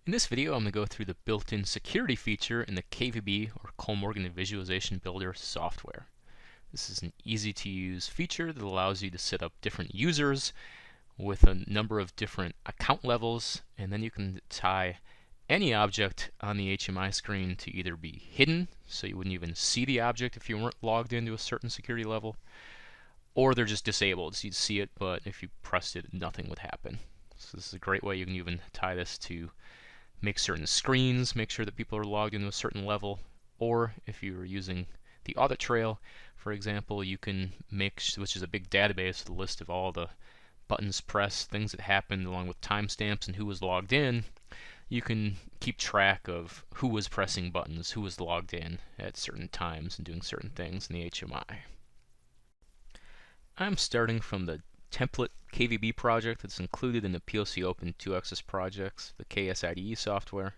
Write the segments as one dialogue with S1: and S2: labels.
S1: In this video, I'm going to go through the built-in security feature in the KVB or Kollmorgen Visualization Builder software. This is an easy-to-use feature that allows you to set up different users with a number of different account levels, and then you can tie any object on the HMI screen to either be hidden, so you wouldn't even see the object if you weren't logged into a certain security level, or they're just disabled, so you'd see it, but if you pressed it, nothing would happen. So this is a great way. You can even tie this to make certain screens, make sure that people are logged into a certain level, or if you're using the audit trail, for example, you can make, which is a big database with a list of all the buttons pressed, things that happened along with timestamps and who was logged in. You can keep track of who was pressing buttons, who was logged in at certain times and doing certain things in the HMI. I'm starting from the template KVB project that's included in the POC Open 2X's projects, the KSIDE software.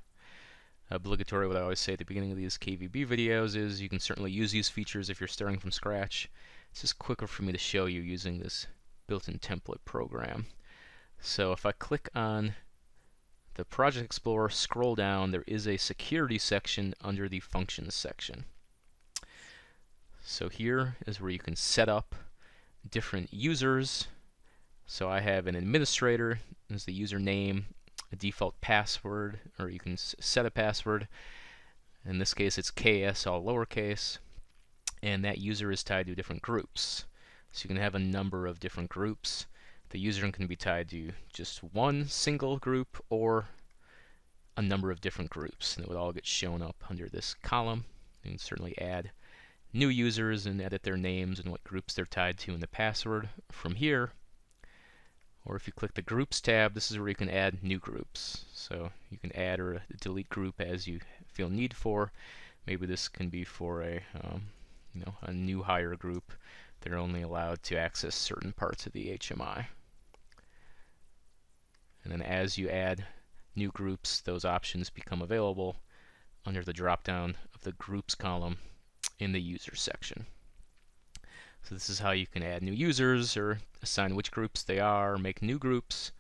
S1: Obligatory, what I always say at the beginning of these KVB videos is you can certainly use these features if you're starting from scratch. It's just quicker for me to show you using this built-in template program. So if I click on the Project Explorer, scroll down, there is a security section under the Functions section. So here is where you can set up different users. So I have an administrator as the username, a default password, or you can set a password. In this case, it's KS, all lowercase, and that user is tied to different groups. So you can have a number of different groups. The user can be tied to just one single group or a number of different groups, and it would all get shown up under this column. You can certainly add new users and edit their names and what groups they're tied to in the password from here. Or if you click the Groups tab, this is where you can add new groups. So you can add or delete group as you feel need for. Maybe this can be for a new hire group. They're only allowed to access certain parts of the HMI. And then as you add new groups, those options become available under the drop-down of the Groups column in the User section. So this is how you can add new users or assign which groups they are, or make new groups.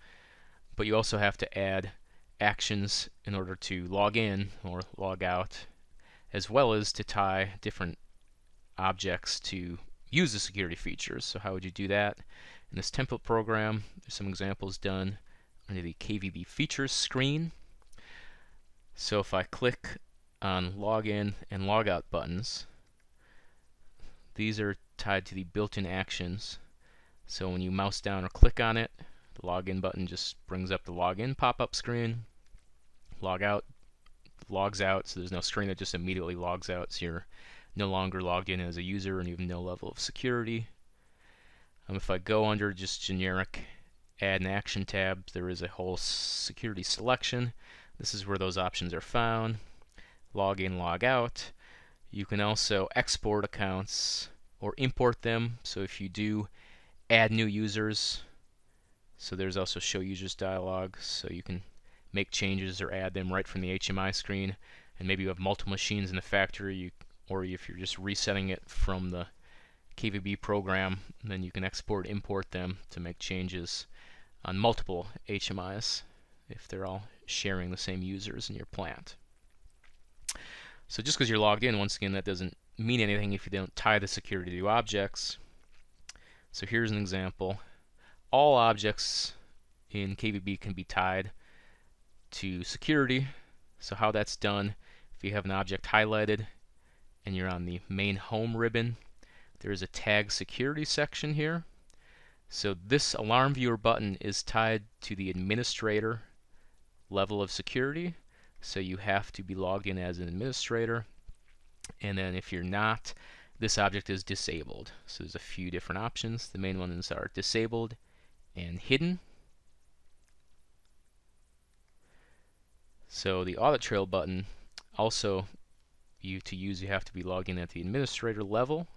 S1: But you also have to add actions in order to log in or log out, as well as to tie different objects to use the security features. So how would you do that? In this template program, there's some examples done under the KVB features screen. So if I click on login and logout buttons, these are tied to the built-in actions. So when you mouse down or click on it, the login button just brings up the login pop-up screen. Logout logs out, so there's no screen that just immediately logs out, so you're no longer logged in as a user and you have no level of security. If I go under just generic add an action tab, there is a whole security selection. This is where those options are found. Log in, log out. You can also export accounts or import them. So if you do add new users, so there's also show users dialog, so you can make changes or add them right from the HMI screen. And maybe you have multiple machines in the factory, or if you're just resetting it from the KVB program, then you can export, import them to make changes on multiple HMIs if they're all sharing the same users in your plant. So just because you're logged in, once again, that doesn't mean anything if you don't tie the security to objects. So here's an example. All objects in KVB can be tied to security. So how that's done, if you have an object highlighted and you're on the main home ribbon, there is a tag security section here. So this alarm viewer button is tied to the administrator level of security. So you have to be logged in as an administrator. And then if you're not, this object is disabled. So there's a few different options. The main ones are disabled and hidden. So the audit trail button, also you have to be logged in at the administrator level.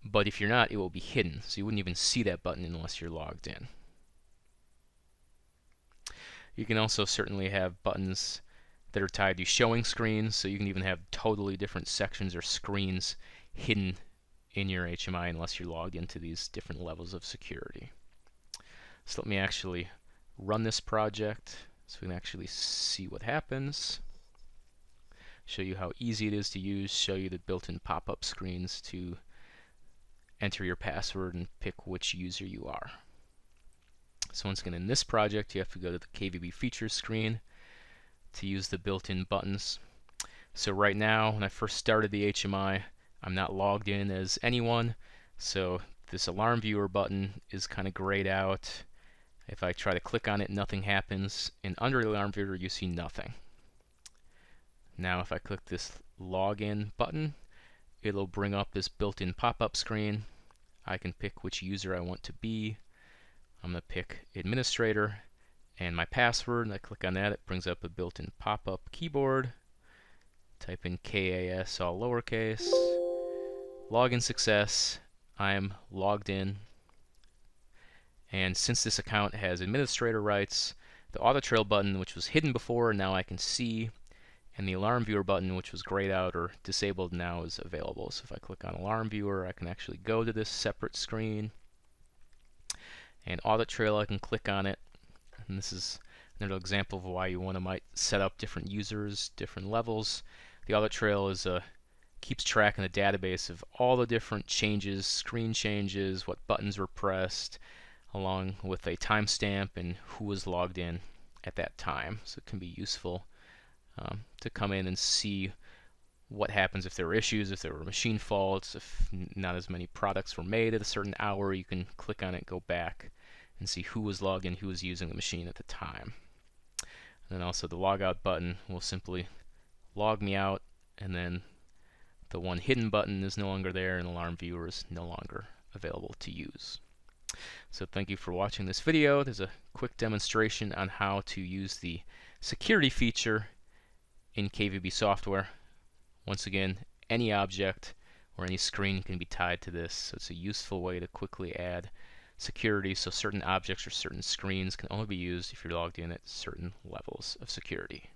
S1: But if you're not, it will be hidden. So you wouldn't even see that button unless you're logged in. You can also certainly have buttons that are tied to showing screens, so you can even have totally different sections or screens hidden in your HMI unless you're logged into these different levels of security. So let me actually run this project. So we can actually see what happens, show you how easy it is to use, show you the built-in pop-up screens to enter your password and pick which user you are. So once again, in this project, you have to go to the KVB features screen to use the built-in buttons. So right now, when I first started the HMI, I'm not logged in as anyone, so this alarm viewer button is kind of grayed out. If I try to click on it, nothing happens, and under the alarm viewer you see nothing. Now if I click this login button, it'll bring up this built-in pop-up screen. I can pick which user I want to be. I'm going to pick administrator and my password, and I click on that. It brings up a built-in pop-up keyboard. Type in KAS all lowercase. Login success. I'm logged in. And since this account has administrator rights, the auto trail button, which was hidden before, now I can see, and the alarm viewer button, which was grayed out or disabled, now is available. So if I click on alarm viewer, I can actually go to this separate screen. And audit trail, I can click on it, and this is another example of why you want to might set up different users, different levels. The audit trail is keeps track in the database of all the different changes, screen changes, what buttons were pressed, along with a timestamp and who was logged in at that time. So it can be useful to come in and see what happens if there were issues, if there were machine faults, if not as many products were made at a certain hour. You can click on it, go back, and see who was logged in, who was using the machine at the time. And then also the logout button will simply log me out, and then the one hidden button is no longer there, and alarm viewer is no longer available to use. So thank you for watching this video. There's a quick demonstration on how to use the security feature in KVB software. Once again, any object or any screen can be tied to this, so it's a useful way to quickly add security, so certain objects or certain screens can only be used if you're logged in at certain levels of security.